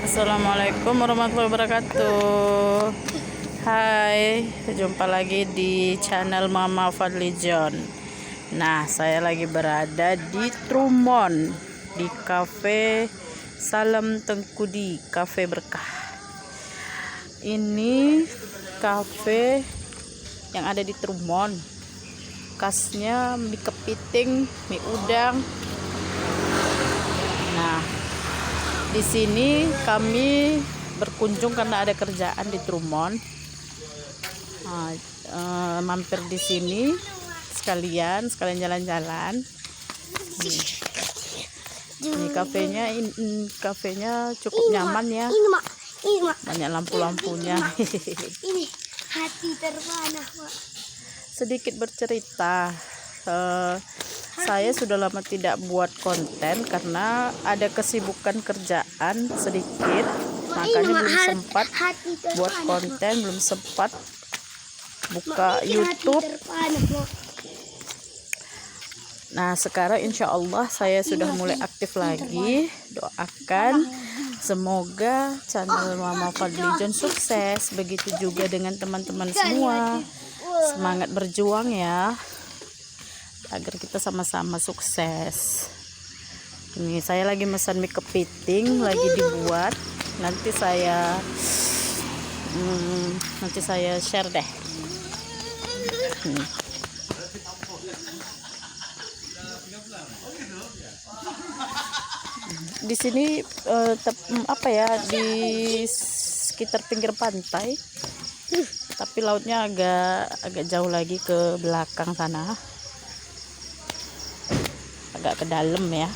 Assalamualaikum warahmatullahi wabarakatuh. Hai, jumpa lagi di channel Mama Fadlijon. Nah, saya lagi berada di Trumon, di Cafe Salam Tengkudi, Cafe Berkah. Ini cafe yang ada di Trumon. Khasnya mie kepiting, mie udang. Nah, di sini kami berkunjung karena ada kerjaan di Trumon. Mampir di sini sekalian jalan-jalan. Ini kafenya cukup nyaman ya. Banyak lampu-lampunya. Ini hati terpana, Pak. Sedikit bercerita. Saya sudah lama tidak buat konten karena ada kesibukan kerjaan sedikit, makanya belum sempat buat konten, belum sempat buka YouTube. Nah, sekarang insya Allah saya sudah mulai aktif lagi. Doakan semoga channel Mama Fadlijon sukses, begitu juga dengan teman-teman semua. Semangat berjuang ya, agar kita sama-sama sukses. Ini saya lagi pesan mie kepiting, lagi dibuat. Nanti saya share deh. Di sini di sekitar pinggir pantai, tapi lautnya agak jauh lagi ke belakang sana, agak ke dalam ya.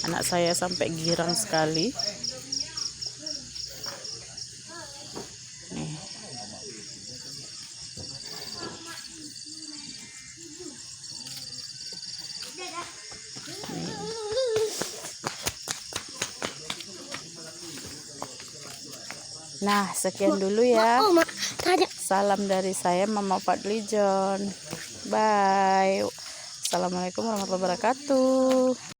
Anak saya sampai girang sekali. Nih. Nah, sekian dulu ya. Salam dari saya Mama Fadlijon. Bye. Assalamualaikum warahmatullahi wabarakatuh.